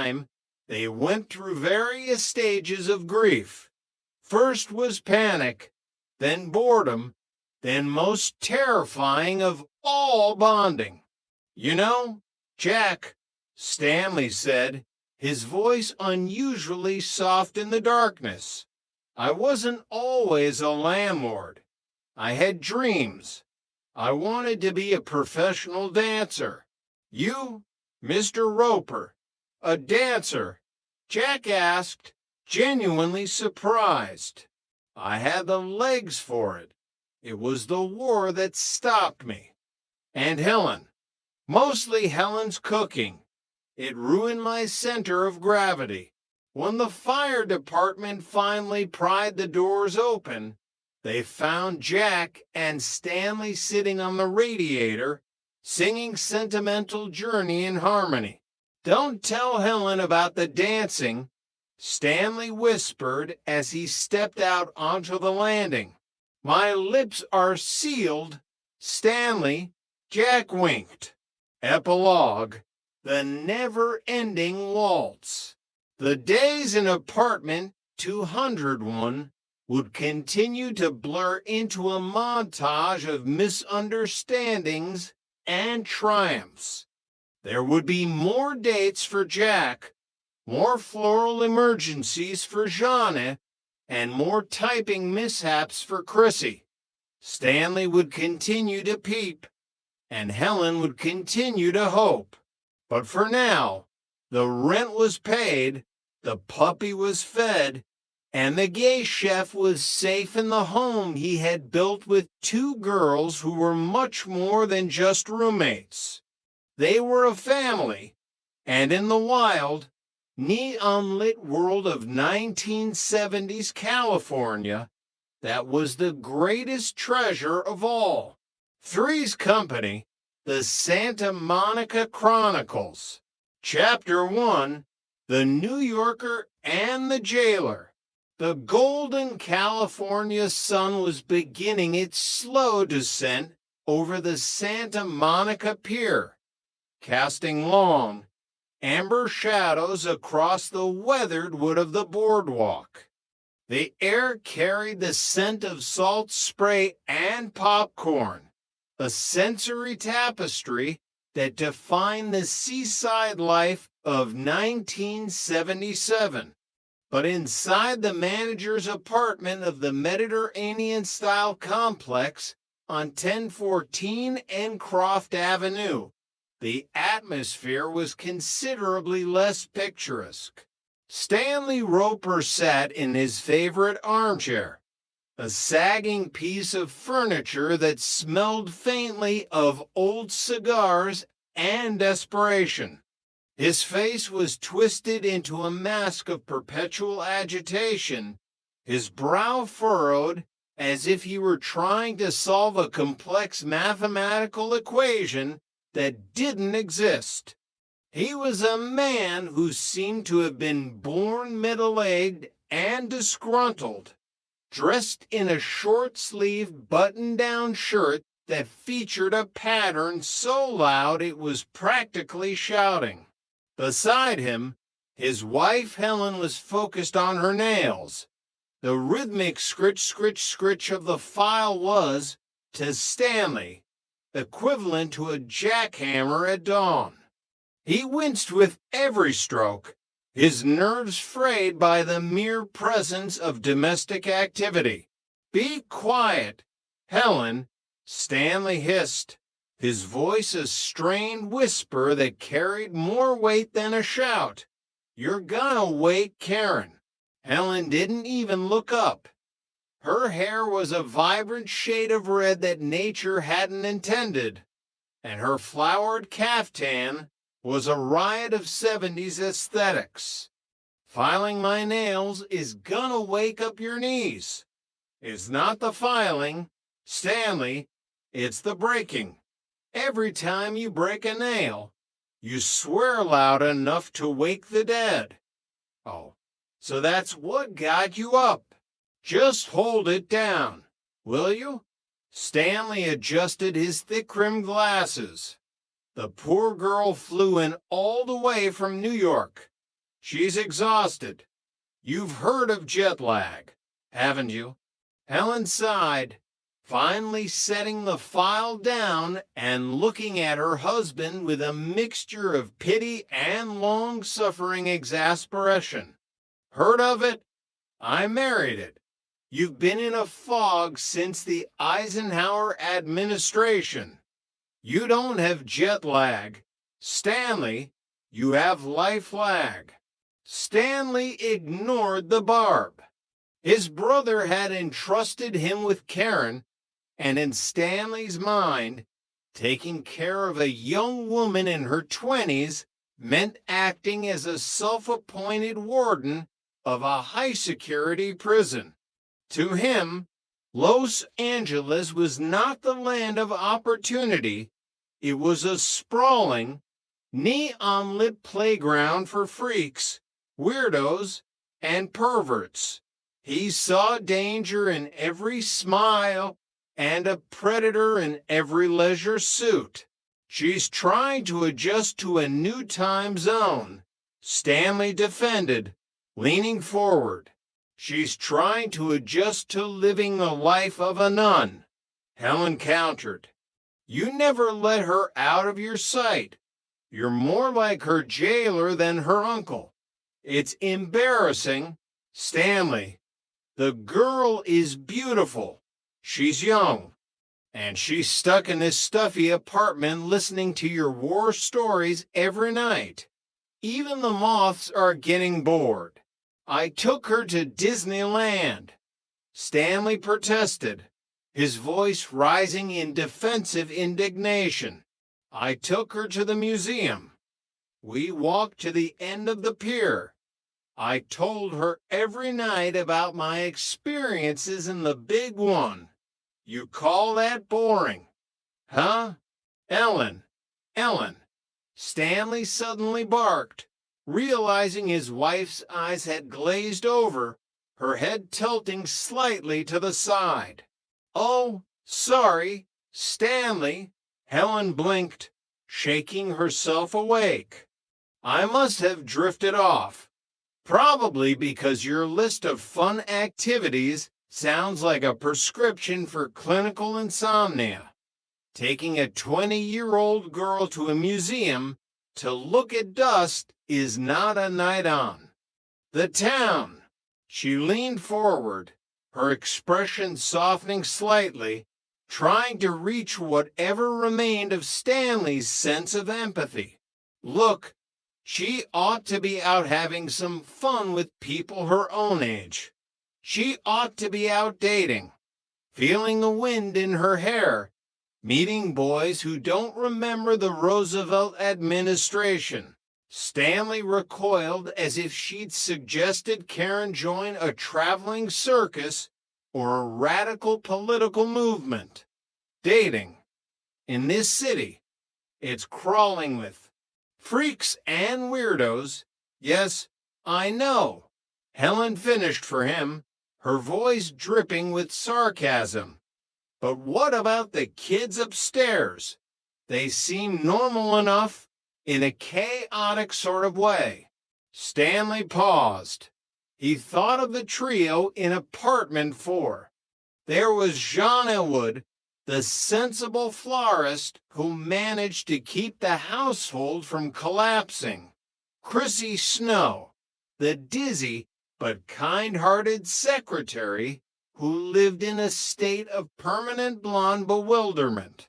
time, they went through various stages of grief. First was panic, then boredom, then most terrifying of all, bonding. "You know, Jack," Stanley said, his voice unusually soft in the darkness, "I wasn't always a landlord. I had dreams. I wanted to be a professional dancer." "You, Mr. Roper, a dancer?" Jack asked, genuinely surprised. "I had the legs for it. It was the war that stopped me. And Helen. Mostly Helen's cooking. It ruined my center of gravity. When the fire department finally pried the doors open, they found Jack and Stanley sitting on the radiator, singing Sentimental Journey in harmony. "Don't tell Helen about the dancing," Stanley whispered as he stepped out onto the landing. "My lips are sealed, Stanley," Jack winked. Epilogue: The Never-Ending Waltz. The days in apartment 201 would continue to blur into a montage of misunderstandings and triumphs. There would be more dates for Jack, more floral emergencies for Jeanne, and more typing mishaps for Chrissy. Stanley would continue to peep, and Helen would continue to hope. But for now, the rent was paid, the puppy was fed, and the gay chef was safe in the home he had built with two girls who were much more than just roommates. They were a family, and in the wild, neon-lit world of 1970s California, that was the greatest treasure of all. Three's Company, The Santa Monica Chronicles. Chapter 1, The New Yorker and the Jailer. The golden California sun was beginning its slow descent over the Santa Monica Pier, casting long, amber shadows across the weathered wood of the boardwalk. The air carried the scent of salt spray and popcorn, a sensory tapestry that defined the seaside life of 1977. But inside the manager's apartment of the Mediterranean-style complex on 1014 Encroft Avenue, the atmosphere was considerably less picturesque. Stanley Roper sat in his favorite armchair, a sagging piece of furniture that smelled faintly of old cigars and desperation. His face was twisted into a mask of perpetual agitation, his brow furrowed as if he were trying to solve a complex mathematical equation that didn't exist. He was a man who seemed to have been born middle-aged and disgruntled, dressed in a short-sleeved button-down shirt that featured a pattern so loud it was practically shouting. Beside him, his wife Helen was focused on her nails. The rhythmic scritch-scritch-scritch of the file was, to Stanley, equivalent to a jackhammer at dawn. He winced with every stroke, his nerves frayed by the mere presence of domestic activity. "Be quiet, Helen," Stanley hissed, his voice a strained whisper that carried more weight than a shout. "You're gonna wake Karen." Helen didn't even look up. Her hair was a vibrant shade of red that nature hadn't intended, and her flowered caftan was a riot of 70s aesthetics. "Filing my nails is gonna wake up your knees. It's not the filing, Stanley, it's the breaking. Every time you break a nail, you swear loud enough to wake the dead. Oh, so that's what got you up. Just hold it down, will you?" Stanley adjusted his thick-rimmed glasses. The poor girl flew in all the way from New York, She's exhausted. You've heard of jet lag, haven't you? Helen sighed, finally setting the file down and looking at her husband with a mixture of pity and long-suffering exasperation. Heard of it? I married it. You've been in a fog since the Eisenhower administration. You don't have jet lag. Stanley, you have life lag. Stanley ignored the barb. His brother had entrusted him with Karen, and in Stanley's mind, taking care of a young woman in her 20s meant acting as a self-appointed warden of a high-security prison. To him, Los Angeles was not the land of opportunity. It was a sprawling, neon-lit playground for freaks, weirdos, and perverts. He saw danger in every smile and a predator in every leisure suit. She's trying to adjust to a new time zone, Stanley defended, leaning forward. She's trying to adjust to living the life of a nun, Helen countered. You never let her out of your sight. You're more like her jailer than her uncle. It's embarrassing, Stanley. The girl is beautiful. She's young. And she's stuck in this stuffy apartment listening to your war stories every night. Even the moths are getting bored. I took her to Disneyland. Stanley protested, his voice rising in defensive indignation. I took her to the museum. We walked to the end of the pier. I told her every night about my experiences in the big one. You call that boring? Huh? Ellen. Stanley suddenly barked, realizing his wife's eyes had glazed over, her head tilting slightly to the side. Oh, sorry, Stanley. Helen blinked, shaking herself awake. I must have drifted off. Probably because your list of fun activities sounds like a prescription for clinical insomnia. Taking a 20-year-old girl to a museum to look at dust is not a night on. The town. She leaned forward, her expression softening slightly, trying to reach whatever remained of Stanley's sense of empathy. Look, she ought to be out having some fun with people her own age. She ought to be out dating, feeling the wind in her hair, meeting boys who don't remember the Roosevelt administration. Stanley recoiled as if she'd suggested Karen join a traveling circus or a radical political movement. Dating. In this city, it's crawling with freaks and weirdos. Yes, I know. Helen finished for him, her voice dripping with sarcasm. But what about the kids upstairs? They seem normal enough in a chaotic sort of way. Stanley paused. He thought of the trio in apartment 4. There was Jean Elwood, the sensible florist who managed to keep the household from collapsing. Chrissy Snow, the dizzy but kind-hearted secretary who lived in a state of permanent blonde bewilderment.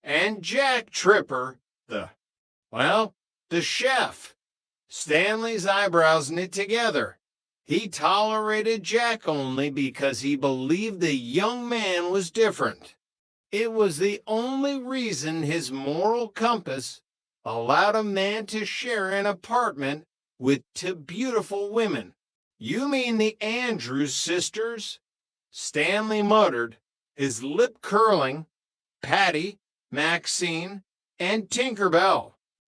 And Jack Tripper, the chef. Stanley's eyebrows knit together. He tolerated Jack only because he believed the young man was different. It was the only reason his moral compass allowed a man to share an apartment with two beautiful women. You mean the Andrews sisters? Stanley muttered, his lip curling. Patty, Maxine, and Tinkerbell.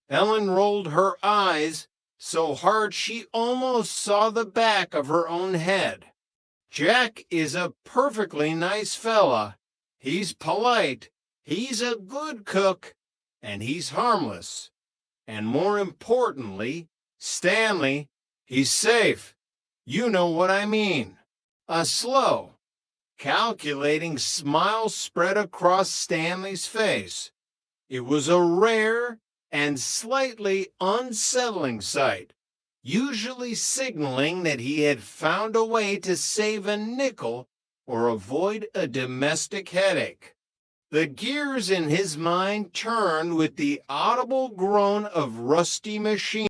Ellen rolled her eyes so hard she almost saw the back of her own head. Jack is a perfectly nice fella. He's polite, he's a good cook, and he's harmless. And more importantly, Stanley, He's safe. You know what I mean. A slow, calculating smile spread across Stanley's face. It was a rare and slightly unsettling sight, usually signaling that he had found a way to save a nickel or avoid a domestic headache. The gears in his mind turned with the audible groan of rusty machinery.